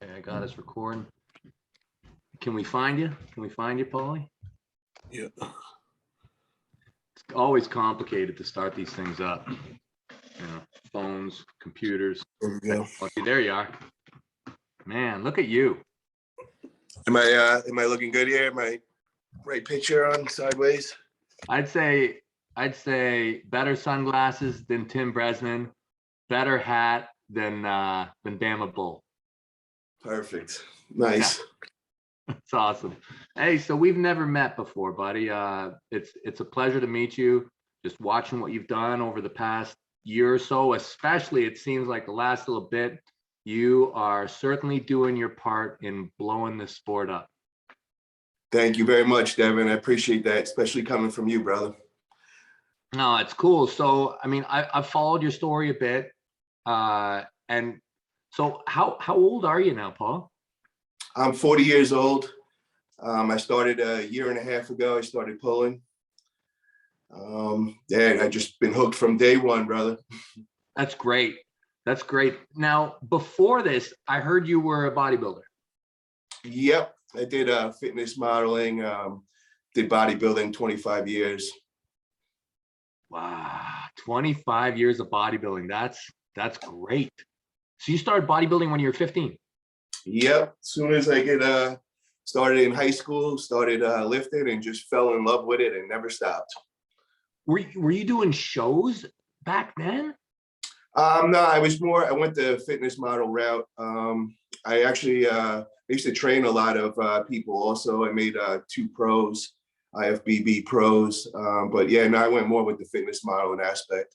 Okay, I got us recording. Can we find you? Can we find you, Paulie? Yeah. It's always complicated to start these things up. You know, phones, computers. There we go. Okay, there you are. Man, look at you. Am I looking good here? Am I right picture on sideways? I'd say better sunglasses than Tim Bresnan, better hat than Bama Bull. Perfect. Nice. Yeah. It's awesome. Hey, so we've never met before, buddy. It's a pleasure to meet you. Just watching what you've done over the past year or so, especially it seems like the last little bit, you are certainly doing your part in blowing this sport up. Thank you very much, Devon. I appreciate that, especially coming from you, brother. No, it's cool. So, I mean, I've followed your story a bit. And so how old are you now, Paul? I'm 40 years old. I started a year and a half ago. I started pulling. Yeah, I just been hooked from day one, brother. That's great. That's great. Now, before this, I heard you were a bodybuilder. Yep, I did fitness modeling, did bodybuilding 25 years. Wow, 25 years of bodybuilding. That's great. So you started bodybuilding when you were 15? Yep, as soon as I get started in high school, started lifting and just fell in love with it and never stopped. Were you doing shows back then? No, I went the fitness model route. I actually used to train a lot of people also. I made 2 pros, IFBB pros. But yeah, no, I went more with the fitness modeling aspect.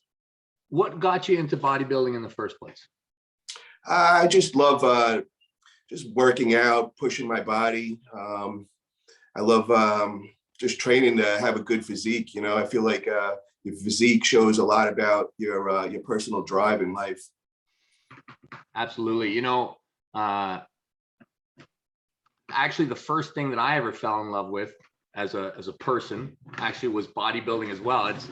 What got you into bodybuilding in the first place? I just love just working out, pushing my body. I love just training to have a good physique. You know, I feel like your physique shows a lot about your personal drive in life. Absolutely. You know, actually the first thing that I ever fell in love with as a person actually was bodybuilding as well. It's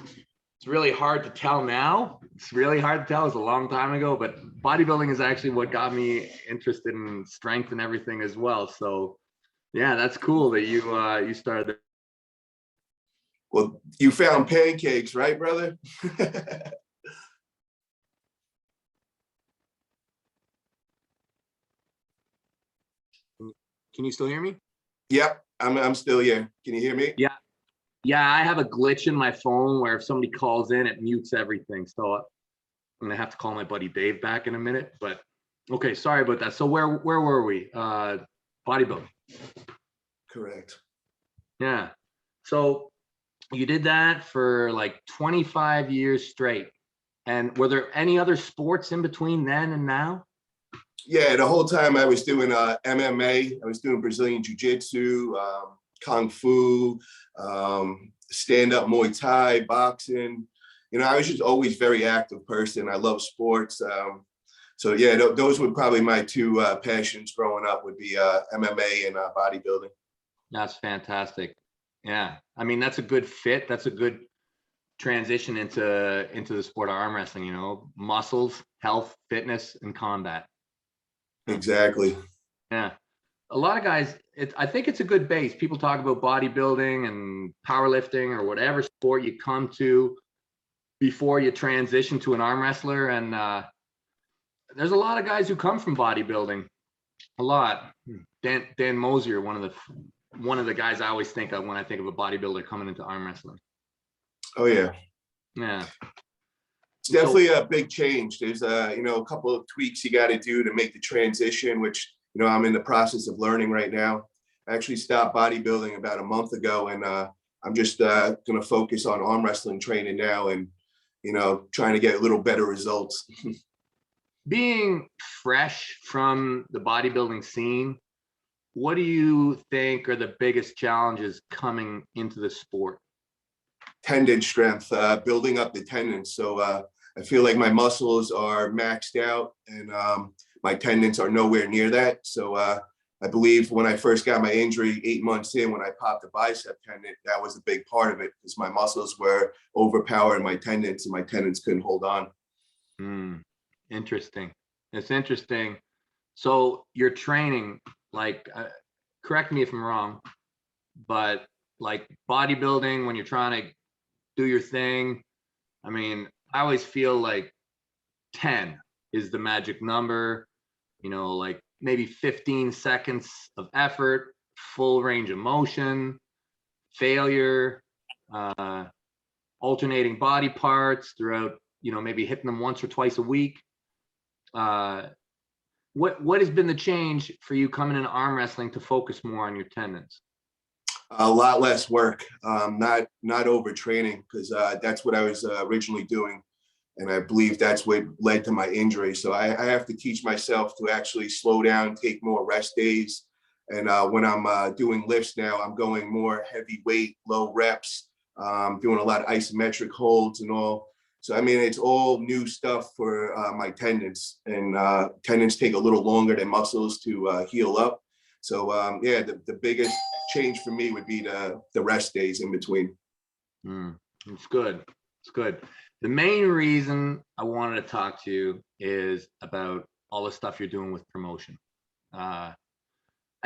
really hard to tell now. It's really hard to tell. It's a long time ago, but bodybuilding is actually what got me interested in strength and everything as well. So yeah, that's cool that you started. Well, you found pancakes, right, brother? Can you still hear me? Yep, I'm still here. Can you hear me? Yeah. Yeah, I have a glitch in my phone where if somebody calls in, it mutes everything. So I'm gonna have to call my buddy Dave back in a minute. But okay, sorry about that. So where were we? Bodybuilding. Correct. Yeah. So you did that for like 25 years straight. And were there any other sports in between then and now? Yeah, the whole time I was doing MMA. I was doing Brazilian Jiu-Jitsu, Kung Fu, stand-up Muay Thai, boxing. You know, I was just always very active person. I love sports. So yeah, those were probably my 2 passions growing up would be MMA and bodybuilding. That's fantastic. Yeah. I mean, that's a good fit. That's a good transition into the sport of arm wrestling, you know, muscles, health, fitness, and combat. Exactly. Yeah. A lot of guys, I think it's a good base. People talk about bodybuilding and powerlifting or whatever sport you come to before you transition to an arm wrestler. And there's a lot of guys who come from bodybuilding. A lot. Dan Mosier, one of the guys I always think of when I think of a bodybuilder coming into arm wrestling. Oh yeah. Yeah. It's definitely a big change. There's you know, a couple of tweaks you got to do to make the transition, which, you know, I'm in the process of learning right now. I actually stopped bodybuilding about a month ago, and I'm just going to focus on arm wrestling training now and, you know, trying to get a little better results. Being fresh from the bodybuilding scene, what do you think are the biggest challenges coming into the sport? Tendon strength, building up the tendons. So I feel like my muscles are maxed out and my tendons are nowhere near that. So I believe when I first got my injury 8 months in, when I popped the bicep tendon, that was a big part of it because my muscles were overpowering my tendons and my tendons couldn't hold on. Interesting. It's interesting. So your training, like, correct me if I'm wrong, but like bodybuilding, when you're trying to do your thing, I mean, I always feel like 10 is the magic number, like maybe 15 seconds of effort, full range of motion, failure, alternating body parts throughout, maybe hitting them once or twice a week. What has been the change for you coming into arm wrestling to focus more on your tendons? A lot less work, not overtraining, because that's what I was originally doing. And I believe that's what led to my injury. So I have to teach myself to actually slow down, take more rest days. And when I'm doing lifts now, I'm going more heavy weight, low reps, doing a lot of isometric holds and all. So, I mean, it's all new stuff for my tendons, and tendons take a little longer than muscles to heal up. So, yeah, the biggest change for me would be the rest days in between. It's good. It's good. The main reason I wanted to talk to you is about all the stuff you're doing with promotion. I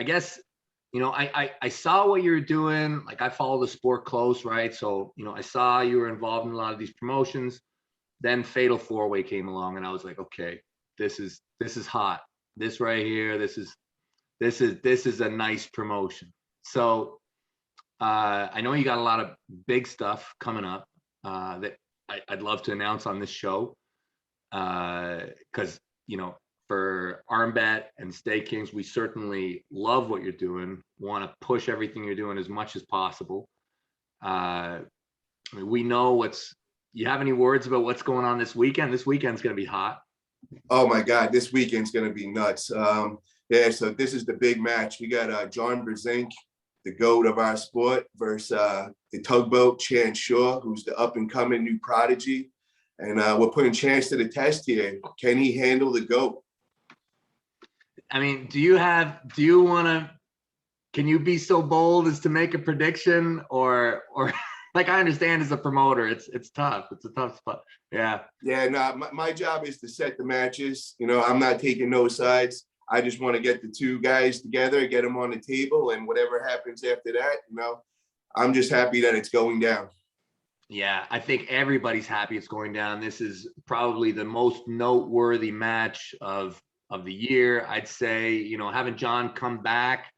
guess, I saw what you were doing. Like, I follow the sport close, right? So, I saw you were involved in a lot of these promotions. Then Fatal 4-Way came along, and I was like, okay, this is hot. This right here, this is a nice promotion. So I know you got a lot of big stuff coming up that I'd love to announce on this show, because for ArmBet and Stay Kings, we certainly love what you're doing, want to push everything you're doing as much as possible. We know you have any words about what's going on this weekend? This weekend's going to be hot. Oh my God, this weekend's going to be nuts. Yeah, so this is the big match. We got John Brzenk, the GOAT of our sport, versus the tugboat, Chance Shaw, who's the up-and-coming new prodigy. And we're putting Chance to the test here. Can he handle the GOAT? I mean, can you be so bold as to make a prediction, or like, I understand as a promoter, it's tough. It's a tough spot. Yeah. Yeah, no, my job is to set the matches. I'm not taking no sides. I just want to get the two guys together, get them on the table, and whatever happens after that, I'm just happy that it's going down. Yeah, I think everybody's happy it's going down. This is probably the most noteworthy match of the year, I'd say. Having John come back,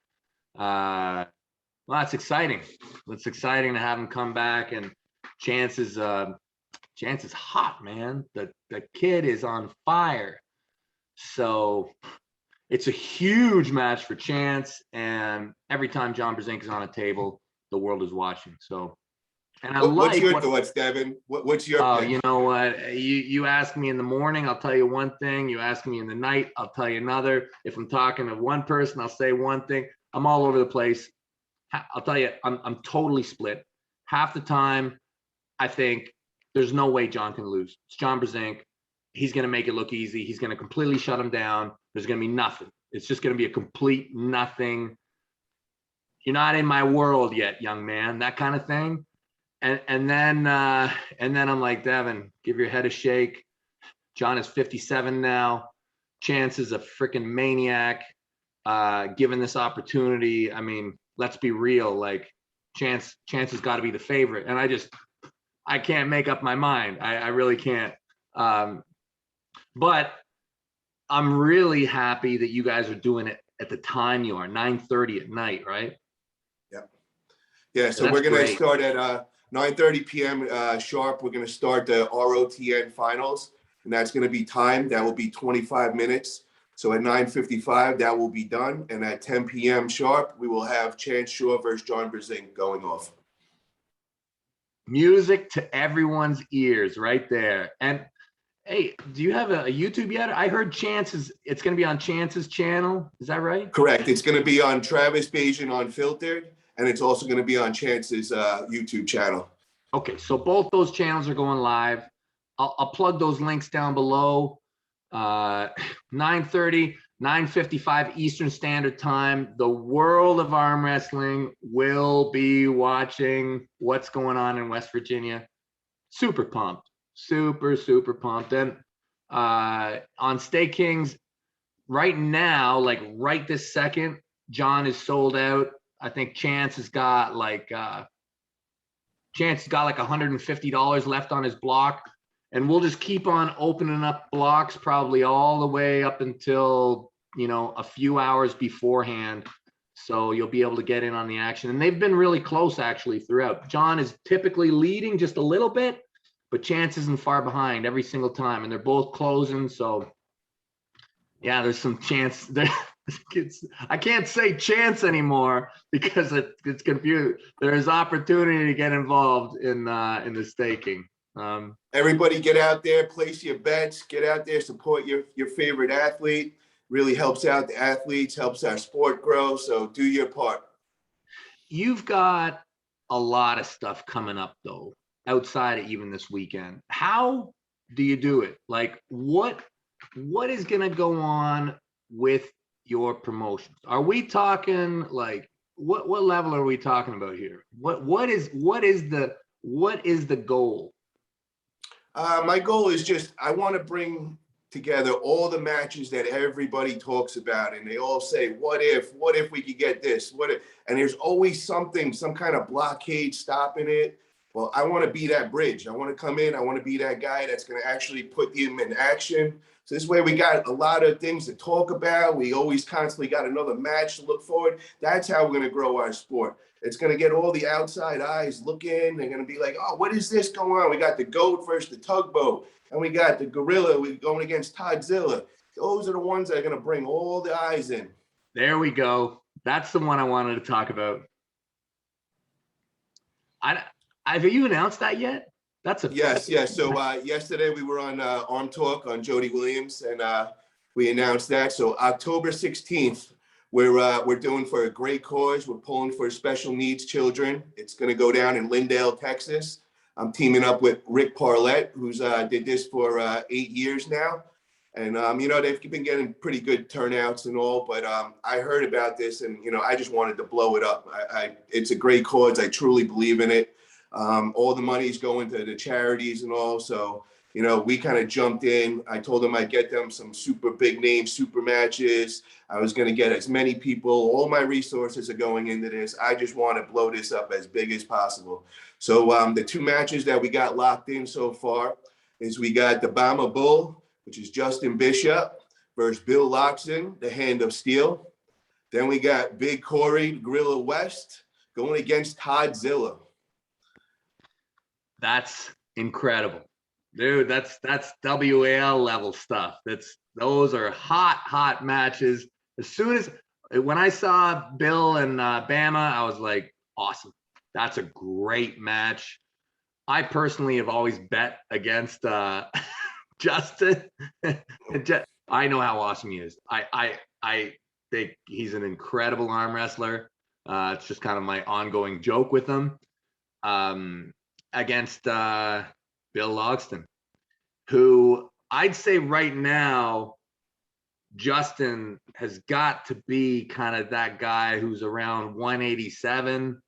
well, that's exciting. It's exciting to have him come back, and Chance is hot, man. The kid is on fire. So it's a huge match for Chance, and every time John Brzenk is on a table, the world is watching. So, and what's your thoughts, Devon? What's your pick? You know what? You ask me in the morning, I'll tell you one thing. You ask me in the night, I'll tell you another. If I'm talking to one person, I'll say one thing. I'm all over the place. I'll tell you, I'm totally split. Half the time, I think there's no way John can lose. It's John Brzenk. He's going to make it look easy. He's going to completely shut him down. There's going to be nothing. It's just going to be a complete nothing. You're not in my world yet, young man. That kind of thing. And then I'm like, Devon, give your head a shake. John is 57 now. Chance is a freaking maniac. Given this opportunity, I mean, let's be real. Like, Chance has got to be the favorite. And I can't make up my mind. I really can't. But I'm really happy that you guys are doing it at the time you are, 9:30 at night, right? Yeah. Yeah. So we're going to start at 9:30 p.m. Sharp. We're going to start the ROTN finals, and that's going to be timed. That will be 25 minutes. So at 9:55, that will be done. And at 10 p.m. sharp, we will have Chance Shaw versus John Brzenk going off. Music to everyone's ears right there. And hey, do you have a YouTube yet? I heard it's going to be on Chance's channel. Is that right? Correct. It's going to be on Travis Bajan Unfiltered, and it's also going to be on Chance's YouTube channel. Okay, so both those channels are going live. I'll plug those links down below. 9:30, 9:55 Eastern Standard Time. The world of arm wrestling will be watching what's going on in West Virginia. Super pumped. Super pumped. And on Stay Kings, right now, like right this second, John is sold out. I think Chance has got like $150 left on his block, and we'll just keep on opening up blocks probably all the way up until, you know, a few hours beforehand. So you'll be able to get in on the action. And they've been really close actually throughout. John is typically leading just a little bit, but Chance isn't far behind every single time, and they're both closing. So yeah, there's some chance there. I can't say chance anymore because it's confused. There's opportunity to get involved in the staking. Everybody get out there, place your bets, get out there, support your favorite athlete. Really helps out the athletes, helps our sport grow. So do your part. You've got a lot of stuff coming up though, outside of even this weekend. How do you do it? Like what is going to go on with your promotions? Are we talking like what level are we talking about here? What is the goal? My goal is just, I want to bring together all the matches that everybody talks about, and they all say, what if we could get this, what if, and there's always something, some kind of blockade stopping it. Well, I want to be that bridge. I want to come in, I want to be that guy that's going to actually put them in action. So this way we got a lot of things to talk about. We always constantly got another match to look forward. That's how we're going to grow our sport. It's going to get all the outside eyes looking. They're going to be like, oh, what is this going on? We got the goat versus the tugboat, and we got the gorilla. We're going against Todzilla. Those are the ones that are going to bring all the eyes in. There we go. That's the one I wanted to talk about. Have you announced that yet? Yes. So yesterday we were on Arm Talk on Jody Williams, and we announced that. So October 16th, we're doing for a great cause. We're pulling for special needs children. It's going to go down in Lindale, Texas. I'm teaming up with Rick Parlett, who's did this for 8 years now. And, you know, they've been getting pretty good turnouts and all, but I heard about this and, you know, I just wanted to blow it up. It's a great cause. I truly believe in it. All the money's going to the charities and all. So, you know, we kind of jumped in. I told them I'd get them some super big name, super matches. I was going to get as many people. All my resources are going into this. I just want to blow this up as big as possible. So the two matches that we got locked in so far is we got the Bama Bull, which is Justin Bishop, versus Bill Loxton, the Hand of Steel. Then we got Big Corey, Gorilla West, going against Todzilla. That's incredible. Dude, that's WAL level stuff. Those are hot matches. As soon as when I saw Bill and Bama, I was like, awesome. That's a great match. I personally have always bet against Justin. I know how awesome he is. I think he's an incredible arm wrestler. It's just kind of my ongoing joke with him. Against Bill Logston, who I'd say right now, Justin has got to be kind of that guy who's around 187,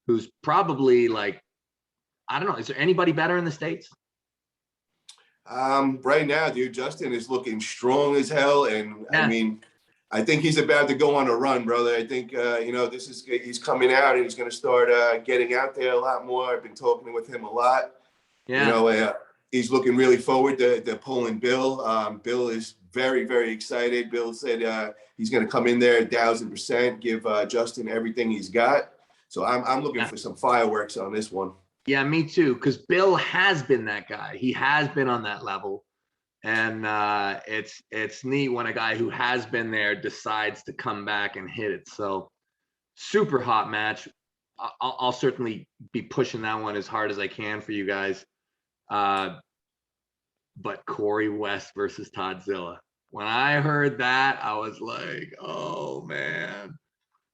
who's probably like, I don't know, is there anybody better in the States? Right now, dude, Justin is looking strong as hell. And yeah. I mean, I think he's about to go on a run, brother. I think, you know, he's coming out and he's going to start getting out there a lot more. I've been talking with him a lot. Yeah. You know, he's looking really forward to pulling Bill. Bill is very, very excited. Bill said he's going to come in there 1,000%, give Justin everything he's got. So I'm looking for some fireworks on this one. Yeah, me too. Because Bill has been that guy. He has been on that level. And it's neat when a guy who has been there decides to come back and hit it. So super hot match. I'll certainly be pushing that one as hard as I can for you guys. But Corey West versus Todzilla. When I heard that, I was like, oh, man.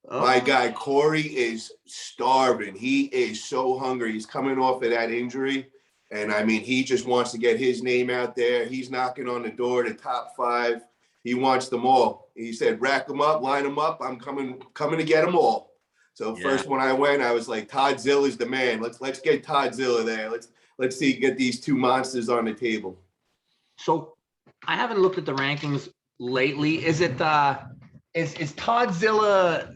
Oh. My guy, Corey is starving. He is so hungry. He's coming off of that injury. And I mean, he just wants to get his name out there. He's knocking on the door, the top 5. He wants them all. He said, rack them up, line them up. I'm coming to get them all. So first when I went, I was like, Todzilla's the man. Let's get Todzilla there. Let's see, get these two monsters on the table. So I haven't looked at the rankings lately. Is it is Toddzilla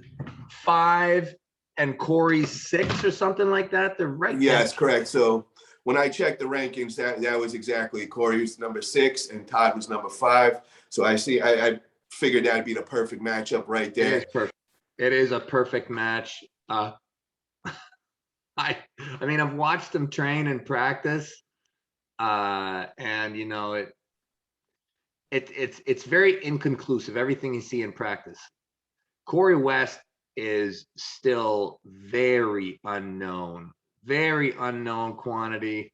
5 and Corey 6 or something like that? They're right. Yes, correct. So when I checked the rankings, that was exactly Corey was number 6 and Todd was number 5. So I figured that'd be the perfect matchup right there. It is perfect. It is a perfect match. I mean, I've watched them train and practice, and you know it's very inconclusive. Everything you see in practice. Corey West is still very unknown quantity.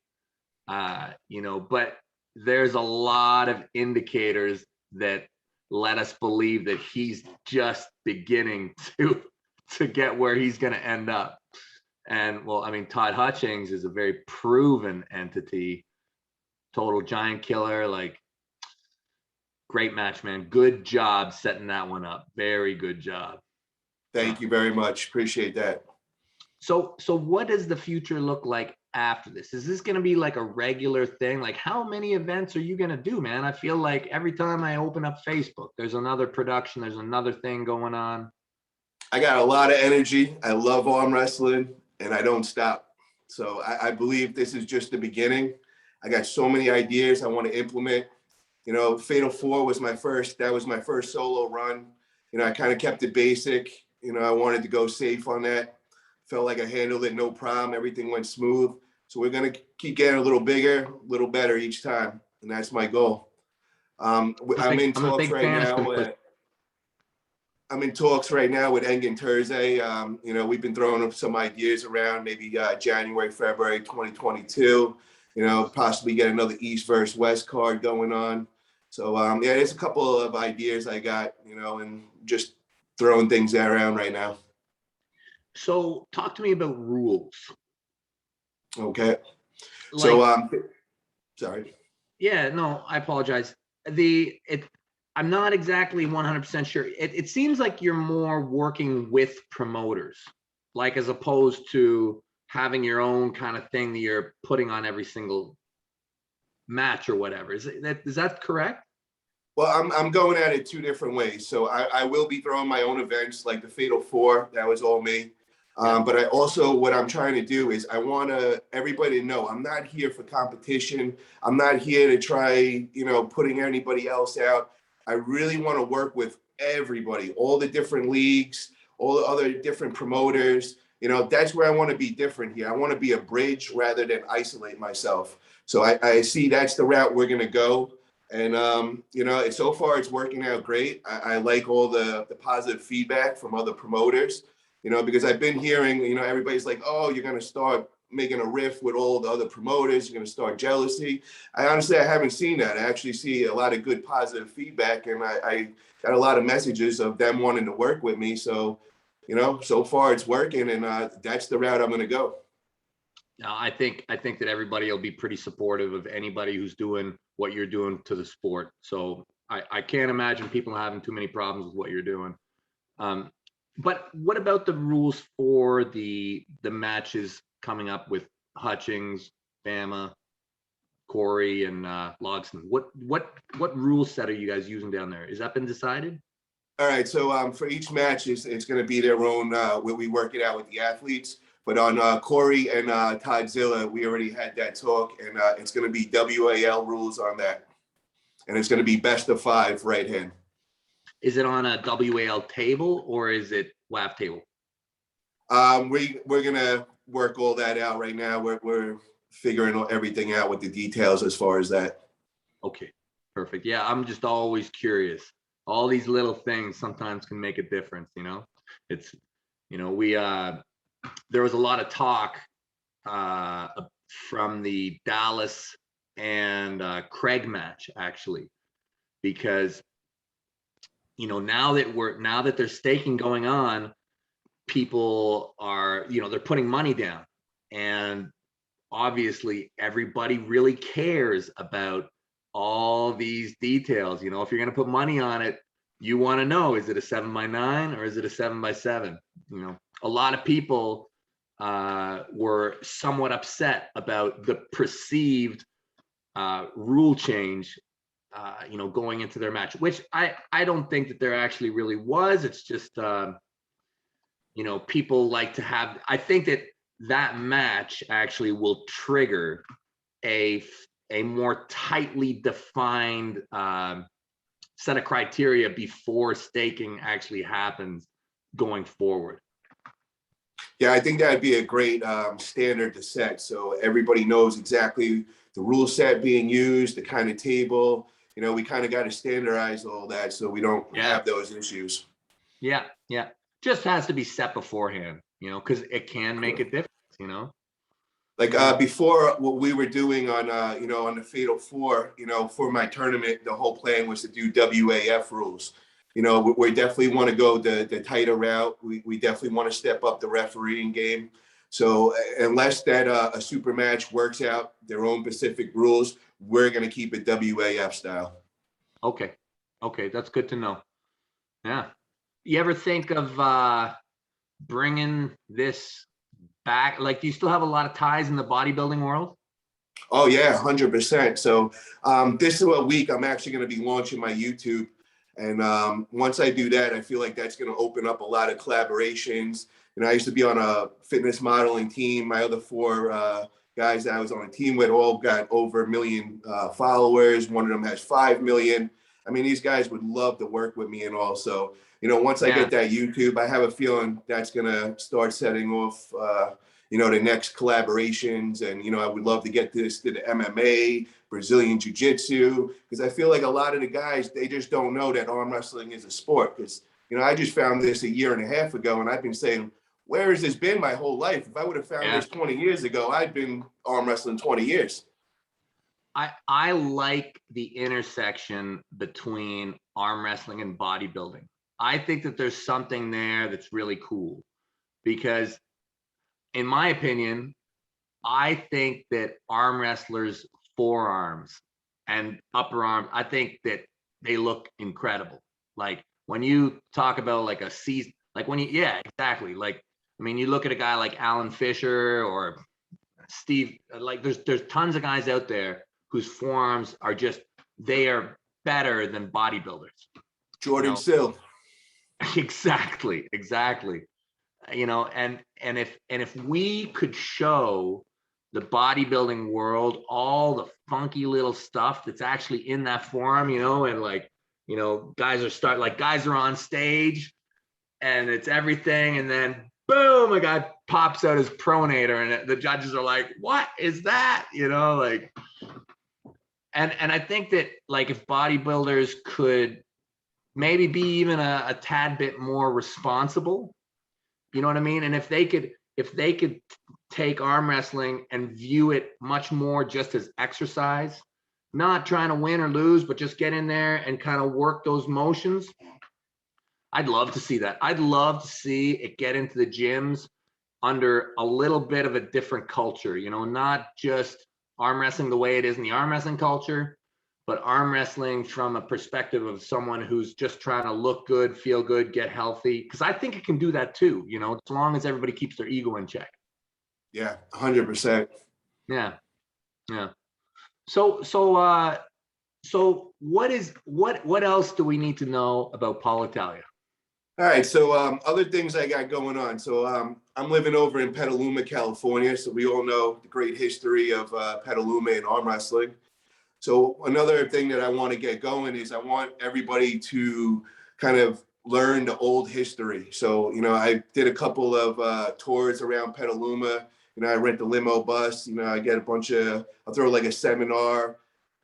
You know, but there's a lot of indicators that let us believe that he's just beginning to get where he's going to end up. And well, I mean, Todd Hutchings is a very proven entity, total giant killer. Like, great match, man. Good job setting that one up. Very good job. Thank you very much. Appreciate that. So what does the future look like after this? Is this going to be like a regular thing? Like, how many events are you going to do, man? I feel like every time I open up Facebook, there's another production, there's another thing going on. I got a lot of energy. I love arm wrestling, and I don't stop. So I believe this is just the beginning. I got so many ideas I want to implement. You know, Fatal 4 was my first solo run. You know, I kind of kept it basic. You know, I wanted to go safe on that. Felt like I handled it no problem. Everything went smooth. So we're going to keep getting a little bigger, a little better each time. And that's my goal. I'm in talks right now with Engin Terze. You know, we've been throwing up some ideas around, maybe January, February 2022. You know, possibly get another East versus West card going on. So, yeah, there's a couple of ideas I got, you know, and just throwing things around right now. So talk to me about rules. Okay. Like, so, sorry. Yeah, no, I apologize. I'm not exactly 100% sure. It seems like you're more working with promoters, like, as opposed to having your own kind of thing that you're putting on every single match or whatever. Is that correct? Well, I'm going at it 2 different ways. So I will be throwing my own events, like the Fatal 4. That was all me. But I also, what I'm trying to do is I want everybody to know I'm not here for competition. I'm not here to try, you know, putting anybody else out. I really want to work with everybody, all the different leagues, all the other different promoters. You know, that's where I want to be different here. I want to be a bridge rather than isolate myself. So I see that's the route we're going to go. And, you know, so far it's working out great. I like all the positive feedback from other promoters, you know, because I've been hearing, you know, everybody's like, oh, you're going to start making a rift with all the other promoters. You're going to start jealousy. I haven't seen that. I actually see a lot of good positive feedback. And I got a lot of messages of them wanting to work with me. So, you know, so far it's working, and that's the route I'm going to go. No, I think that everybody will be pretty supportive of anybody who's doing what you're doing to the sport. So I can't imagine people having too many problems with what you're doing. But what about the rules for the matches coming up with Hutchings, Bama, Corey, and Logston? What rule set are you guys using down there? Has that been decided? All right, so for each match, it's going to be their own, where we work it out with the athletes. But on Corey and Toddzilla, we already had that talk, and it's going to be WAL rules on that. And it's going to be best of 5 right hand. Is it on a WAL table or is it WAF table? We're going to work all that out right now. We're figuring everything out with the details as far as that. Okay, perfect. Yeah, I'm just always curious. All these little things sometimes can make a difference, you know? It's, you know, there was a lot of talk from the Dallas and Craig match, actually, because, you know, now that there's staking going on, people are, you know, they're putting money down, and obviously everybody really cares about all these details. You know, if you're going to put money on it, you want to know, is it a 7x9 or is it a 7x7? You know, a lot of people were somewhat upset about the perceived rule change you know, going into their match, which I don't think that there actually really was. It's just, you know, people like to have, I think that that match actually will trigger a more tightly defined set of criteria before staking actually happens going forward. Yeah, I think that'd be a great standard to set, so everybody knows exactly the rule set being used, the kind of table. You know, we kind of got to standardize all that so we don't have those issues. Yeah, yeah. Just has to be set beforehand, you know, because it can make a difference, you know. Like before, what we were doing on you know, on the Fatal Four, you know, for my tournament, the whole plan was to do WAF rules. You know, we definitely want to go the tighter route. We definitely want to step up the refereeing game. So unless that a super match works out their own specific rules, we're going to keep it WAF style. Okay, okay, that's good to know. Yeah. You ever think of bringing this back? Like, do you still have a lot of ties in the bodybuilding world? Oh yeah, 100%. So this is a week I'm actually going to be launching my YouTube, and once I do that, I feel like that's going to open up a lot of collaborations. And I used to be on a fitness modeling team. My other four guys that I was on a team with all got over 1 million followers. One of them has 5 million. I mean, these guys would love to work with me, and also, you know, once I get that YouTube, I have a feeling that's going to start setting off you know, the next collaborations. And, you know, I would love to get this to the MMA, Brazilian Jiu-Jitsu, because I feel like a lot of the guys, they just don't know that arm wrestling is a sport. Because, you know, I just found this 1.5 years ago, and I've been saying, where has this been my whole life? If I would have found this 20 years ago, I'd been arm wrestling 20 years. I like the intersection between arm wrestling and bodybuilding. I think that there's something there that's really cool because, in my opinion, I think that arm wrestlers' forearms and upper arms, I think that they look incredible. Like when you talk about like a season, like when you, yeah, exactly. Like, I mean, you look at a guy like Alan Fisher or Steve, like there's tons of guys out there whose forearms are just, they are better than bodybuilders. Jordan Sill. Exactly, exactly. You know, and if we could show the bodybuilding world all the funky little stuff that's actually in that forum, you know, and like, you know, guys are on stage and it's everything, and then boom, a guy pops out his pronator and the judges are like, what is that, you know, like, and I think that like if bodybuilders could maybe be even a tad bit more responsible, you know what I mean? And if they could take arm wrestling and view it much more just as exercise, not trying to win or lose, but just get in there and kind of work those motions. I'd love to see that. I'd love to see it get into the gyms under a little bit of a different culture, you know, not just arm wrestling the way it is in the arm wrestling culture, but arm wrestling from a perspective of someone who's just trying to look good, feel good, get healthy. Because I think it can do that too, you know, as long as everybody keeps their ego in check. Yeah, 100%. Yeah, yeah. So what else do we need to know about Paul Italia? All right, so other things I got going on. So I'm living over in Petaluma, California. So we all know the great history of Petaluma and arm wrestling. So another thing that I want to get going is I want everybody to kind of learn the old history. So, you know, I did a couple of tours around Petaluma. You know, I rent the limo bus. You know, I get I'll throw like a seminar.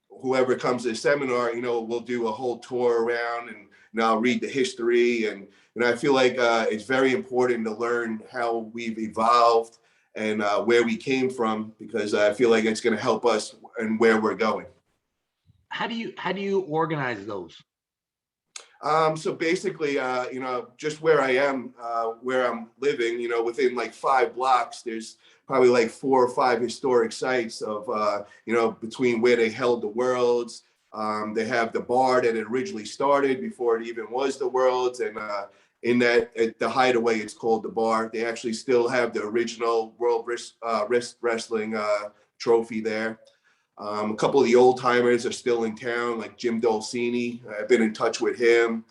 Whoever comes to the seminar, you know, we'll do a whole tour around, and you know, I'll read the history. And you know, I feel like it's very important to learn how we've evolved and where we came from, because I feel like it's going to help us and where we're going. How do you organize those? So basically, you know, just where I am, where I'm living, you know, within like 5 blocks, there's probably like 4 or 5 historic sites of, you know, between where they held the Worlds. They have the bar that it originally started before it even was the Worlds. And in that, at the Hideaway, it's called the bar. They actually still have the original World Wrestling trophy there. A couple of the old timers are still in town, like Jim Dolcini. I've been in touch with him.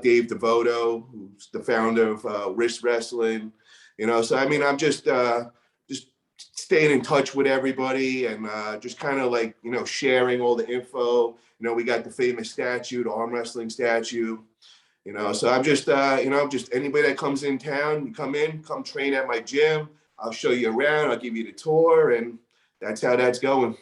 Dave Devoto, who's the founder of Wrist Wrestling. You know, so I mean, I'm just staying in touch with everybody and just kind of like, you know, sharing all the info. You know, we got the famous statue, the arm wrestling statue. You know, so I'm just, you know, just anybody that comes in town, you come train at my gym. I'll show you around. I'll give you the tour, and that's how that's going.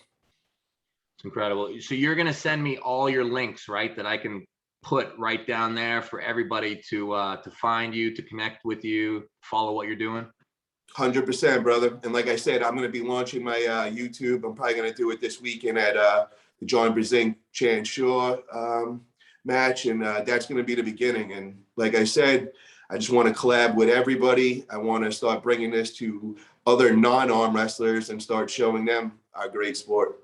It's incredible. So you're going to send me all your links, right? That I can put right down there for everybody to find you, to connect with you, follow what you're doing. 100%, brother. And like I said, I'm going to be launching my YouTube. I'm probably going to do it this weekend at the John Brzenk Chan Shaw match, and that's going to be the beginning. And like I said, I just want to collab with everybody. I want to start bringing this to other non-arm wrestlers and start showing them our great sport.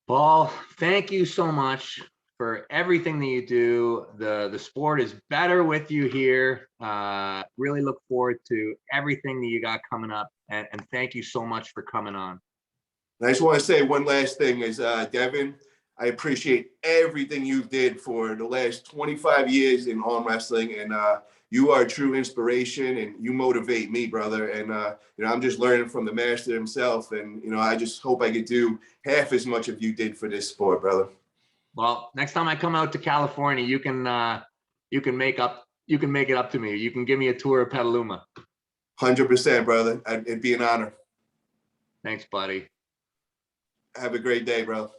Paul, thank you so much for everything that you do. The sport is better with you here. Really look forward to everything that you got coming up, and thank you so much for coming on. And I just want to say one last thing is, Devon, I appreciate everything you did for the last 25 years in arm wrestling, and you are a true inspiration, and you motivate me, brother. And you know, I'm just learning from the master himself, and you know, I just hope I could do half as much as you did for this sport, brother. Well, next time I come out to California, you can make it up to me. You can give me a tour of Petaluma. 100%, brother. It'd be an honor. Thanks, buddy. Have a great day, bro.